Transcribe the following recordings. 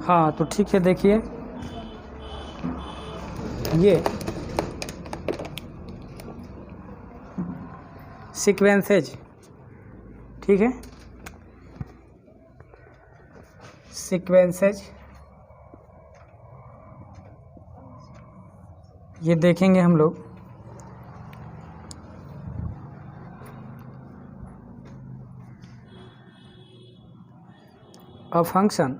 हाँ तो ठीक है, देखिए ये सीक्वेंसेज, ठीक है, सीक्वेंसेज ये देखेंगे हम लोग। A function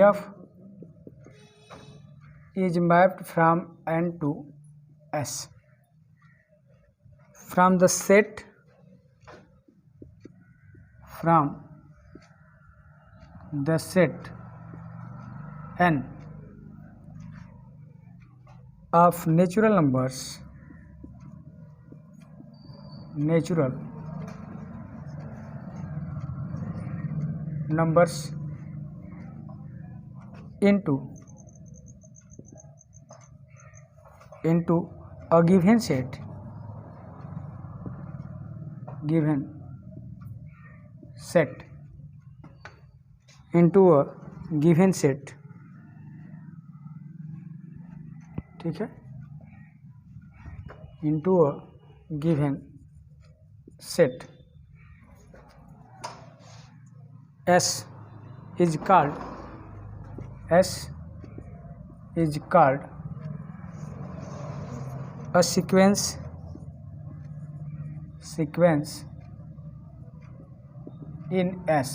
f is mapped from N to S from the set N of natural numbers into a given set into a given set, ठीक है, into a given set, S is called a sequence in S,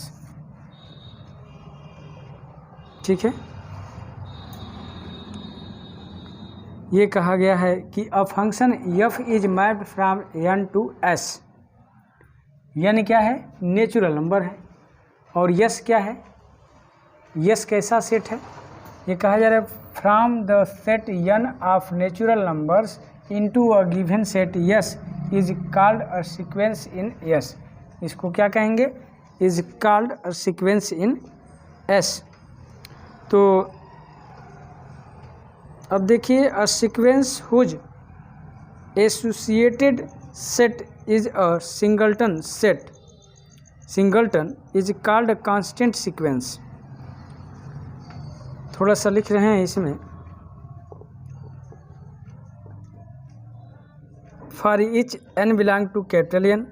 ठीक है। ये कहा गया है कि a function f is mapped from n to s। n क्या है? नेचुरल नंबर है। और s क्या है? s कैसा सेट है? ये कहा जा रहा है from the set n of natural numbers into a given set s is called a sequence in s। इसको क्या कहेंगे? Is called a sequence in s। तो अब देखिए, a sequence whose associated set is a singleton set, singleton is called a constant sequence. थोड़ा सा लिख रहे हैं इसमें, for each n belong to capital N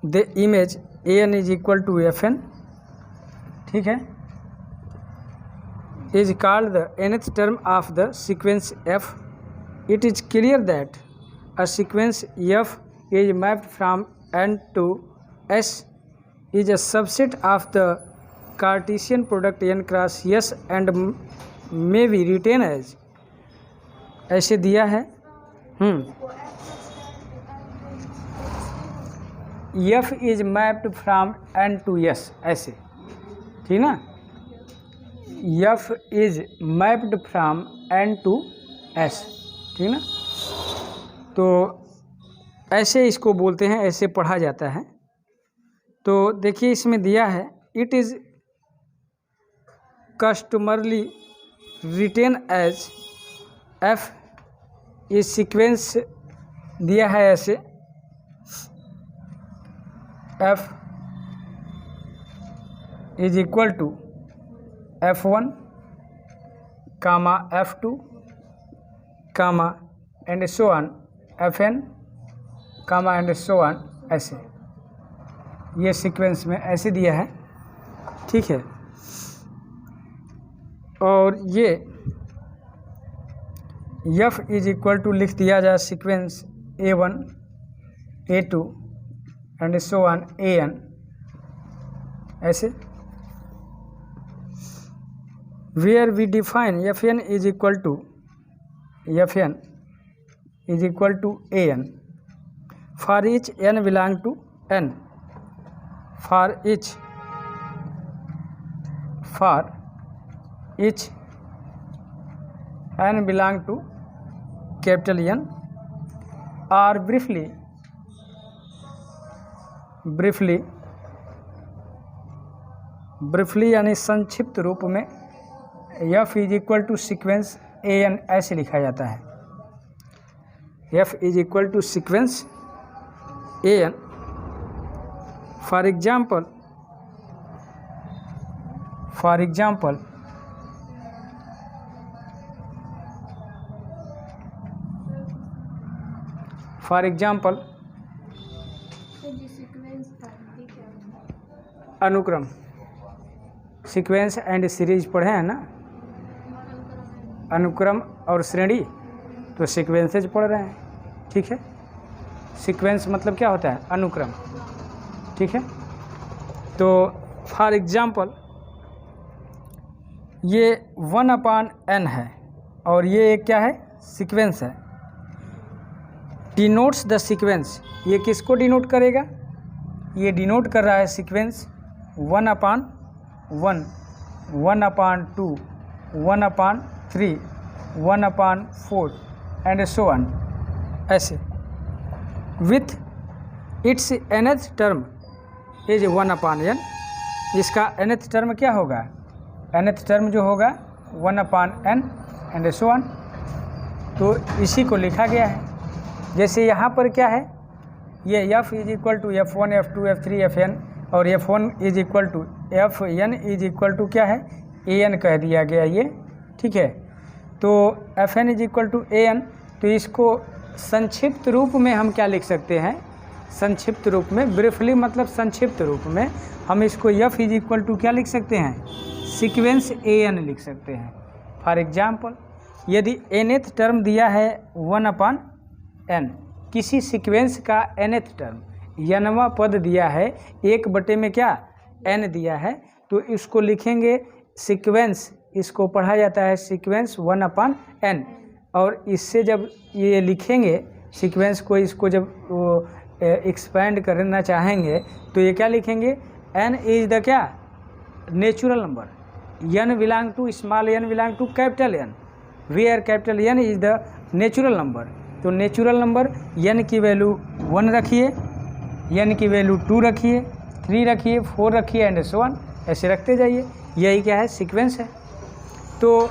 the image an is equal to fn, ठीक है, is called the nth term of the sequence f. It is clear that a sequence f is mapped from n to s is a subset of the Cartesian product n cross s and may be written as, ऐसे दिया है f is mapped from n to s, ऐसे, ठीक ना। f is mapped from n to s, ठीक ना। तो ऐसे इसको बोलते हैं, ऐसे पढ़ा जाता है। तो देखिए इसमें दिया है, it is customarily written as f, ये सीक्वेंस दिया है ऐसे, f is equal to f1 comma f2 comma and so on fn comma and so on, ऐसे ये सीक्वेंस में ऐसे दिया है, ठीक है। और ये f इज इक्वल टू लिख दिया जाए sequence a1 a2 and so on an, ऐसे, where we define fn is equal to an for each n belong to n, for each n belong to capital N, or briefly यानी संक्षिप्त रूप में f is equal to sequence an ऐसे लिखा जाता है। f is equal to sequence an. For example, अनुक्रम, sequence and series पढ़े हैं ना, अनुक्रम और श्रेणी, तो सीक्वेंसेज पढ़ रहे हैं, ठीक है। सीक्वेंस मतलब क्या होता है, अनुक्रम, ठीक है। तो फॉर एग्जांपल ये 1/n है और ये एक क्या है, सीक्वेंस है। डिनोट्स द सीक्वेंस, ये किसको डिनोट करेगा, ये डिनोट कर रहा है सीक्वेंस 1/1, 1/2, 1/3, 1/4 एंड सो ऑन, ऐसे। With its nth term is 1/n, इसका nth टर्म क्या होगा, nth टर्म जो होगा 1/n एंड सो ऑन। तो इसी को लिखा गया है। जैसे यहाँ पर क्या है, ये f is equal to f1, f2, f3, fn और f1 is equal to fn is equal to क्या है, an कह दिया गया ये, ठीक है। तो fn is equal to an, तो इसको संक्षिप्त रूप में हम क्या लिख सकते हैं, संक्षिप्त रूप में, ब्रीफली मतलब संक्षिप्त रूप में हम इसको f इज इक्वल टू क्या लिख सकते हैं, सीक्वेंस an लिख सकते हैं। फॉर एग्जांपल यदि nth टर्म दिया है 1/n, किसी सीक्वेंस का nth टर्म nवां पद दिया है, 1 में क्या n दिया है, तो इसको लिखेंगे सीक्वेंस, इसको पढ़ा जाता है सीक्वेंस 1/n। और इससे जब ये लिखेंगे सीक्वेंस को, इसको जब वो एक्सपेंड करना चाहेंगे तो ये क्या लिखेंगे, n इज द क्या, natural number, n belong to small n belong to capital n, where capital N is the natural number. तो नेचुरल नंबर n की वैल्यू 1 रखिए, n की वैल्यू 2 रखिए, 3 रखिए, 4 रखिए एंड सो ऑन, ऐसे रखते जाइए। यही क्या है, सीक्वेंस है। तो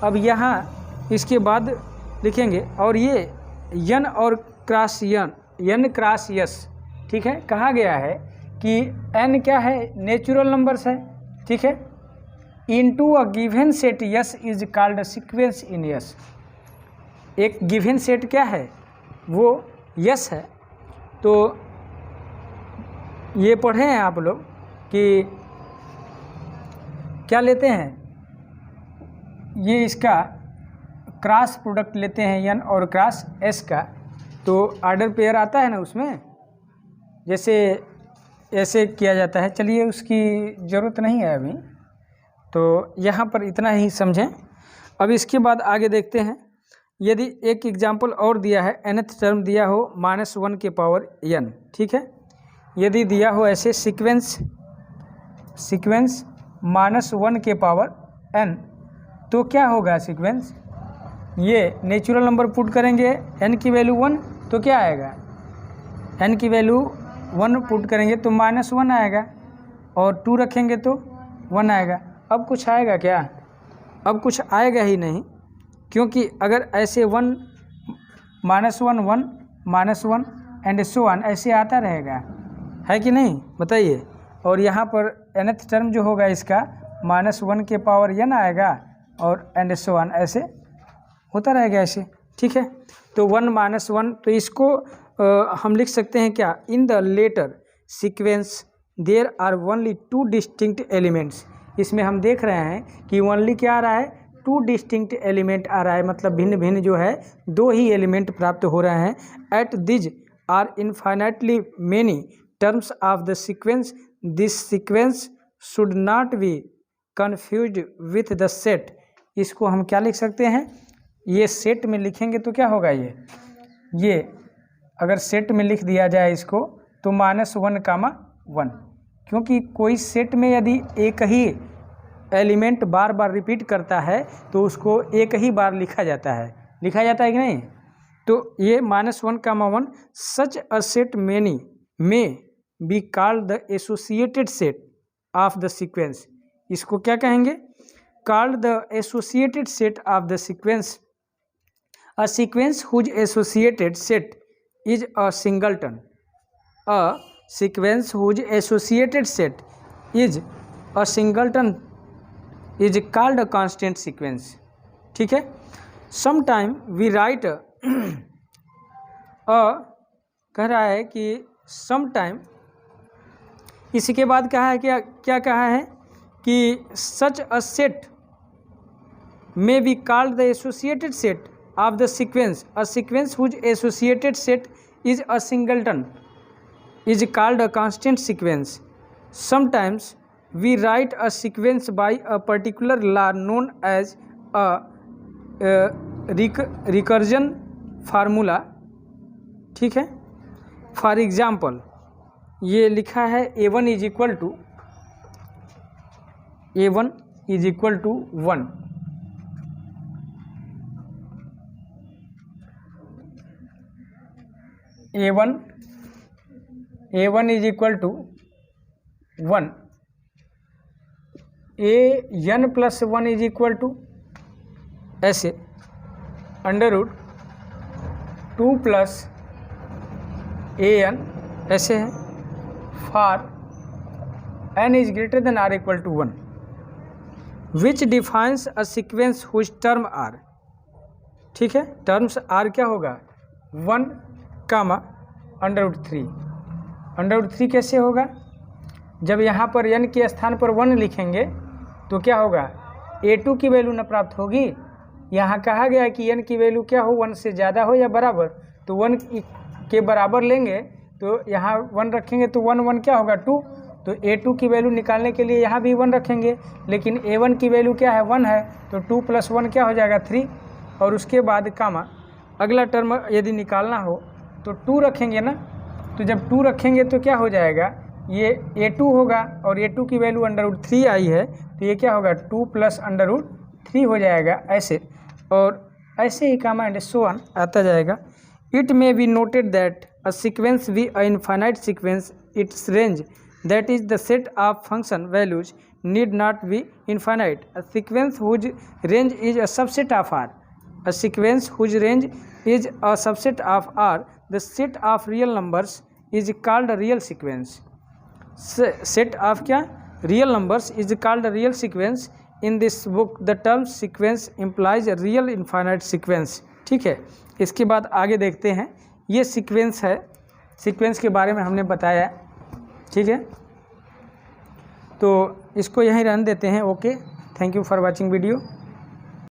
अब यहाँ इसके बाद लिखेंगे, और ये n और क्रॉस n क्रॉस s, ठीक है। कहा गया है कि n क्या है, नेचुरल नंबर्स है, ठीक है। Into a given set s is called sequence in s। एक गिवन सेट क्या है, वो s है। तो ये पढ़े हैं आप लोग कि क्या लेते हैं, ये इसका क्रॉस प्रोडक्ट लेते हैं n और क्रॉस s का, तो ऑर्डर पेयर आता है ना उसमें, जैसे ऐसे किया जाता है। चलिए उसकी ज़रूरत नहीं है अभी, तो यहाँ पर इतना ही समझें। अब इसके बाद आगे देखते हैं। यदि एक एग्जाम्पल और दिया है, nth टर्म दिया हो -1 के पावर n, ठीक है। यदि दिया हो ऐसे सीक्वेंस -1 के पावर n, तो क्या होगा सीक्वेंस, ये नेचुरल नंबर पुट करेंगे, n की वैल्यू 1, तो क्या आएगा, n की वैल्यू 1 पुट करेंगे तो -1 आएगा, और 2 रखेंगे तो 1 आएगा। अब कुछ आएगा क्या, अब कुछ आएगा ही नहीं, क्योंकि अगर ऐसे 1 -1 एंड सो ऑन ऐसे आता रहेगा, है कि नहीं, बताइए। और यहाँ पर nth टर्म जो होगा इसका -1 के पावर n आएगा, और एंड सो ऑन ऐसे होता रहेगा ऐसे, ठीक है। तो 1 -1, तो इसको हम लिख सकते हैं क्या, in the letter sequence there are only 2 distinct elements. इसमें हम देख रहे हैं कि ओनली क्या आ रहा है, 2 डिस्टिंक्ट एलिमेंट आ रहा है, मतलब भिन्न भिन्न जो है 2 ही एलिमेंट प्राप्त हो रहे हैं। At these are infinitely many terms of the sequence, this sequence should not be confused with the set. इसको हम क्या लिख सकते हैं, ये सेट में लिखेंगे तो क्या होगा, ये अगर सेट में लिख दिया जाए इसको तो -1, क्योंकि कोई सेट में यदि एक ही एलिमेंट बार बार रिपीट करता है तो उसको एक ही बार लिखा जाता है कि नहीं। तो ये -1, सच अ सेट मेनी में be called the associated set of the sequence. इसको क्या कहेंगे, called the associated set of the sequence a sequence whose associated set is a singleton. A sequence whose associated set is a singleton is called a constant sequence. ठीक है। Some time we write कह रहा है कि some time, इसी के बाद कहा है क्या कहा है कि such a set may be called the associated set of the sequence. A sequence whose associated set is a singleton is called a constant sequence. Sometimes we write a sequence by a particular law known as a recursion formula। ठीक है। For example ये लिखा है A1 is equal to 1। A1 is equal to 1। an plus 1 is equal to ऐसे √ 2 plus an ऐसे है। For n is greater than r equal to 1 which defines a sequence whose term r। ठीक है। Terms r क्या होगा 1, √3 कैसे होगा, जब यहाँ पर n के स्थान पर 1 लिखेंगे तो क्या होगा a2 की वैल्यू न प्राप्त होगी। यहाँ कहा गया कि n की वैल्यू क्या हो 1 से ज़्यादा हो या बराबर, तो 1 के बराबर लेंगे तो यहाँ 1 रखेंगे तो 1 क्या होगा 2। तो a2 की वैल्यू निकालने के लिए यहाँ भी 1 रखेंगे, लेकिन a1 की वैल्यू क्या है 1 है, तो 2 + 1 क्या हो जाएगा 3। और उसके बाद अगला टर्म यदि निकालना हो तो 2 रखेंगे ना, तो जब 2 रखेंगे तो क्या हो जाएगा ये a2 होगा, और a2 की वैल्यू √3 आई है तो ये क्या होगा 2 + √3 हो जाएगा ऐसे, और ऐसे ही एंड सो ऑन आता जाएगा। It may be noted that a sequence be a infinite sequence, its range that is the set of function values need not be infinite. A sequence whose range is a subset of R. A sequence whose range is a subset of R, the set of real numbers is called a real sequence. Set of क्या real numbers is called a real sequence. In this book, the term sequence implies a real infinite sequence. ठीक है। इसके बाद आगे देखते हैं, ये sequence है, सीक्वेंस के बारे में हमने बताया। ठीक है, तो इसको यहीं रहने देते हैं। Okay, thank you for watching video.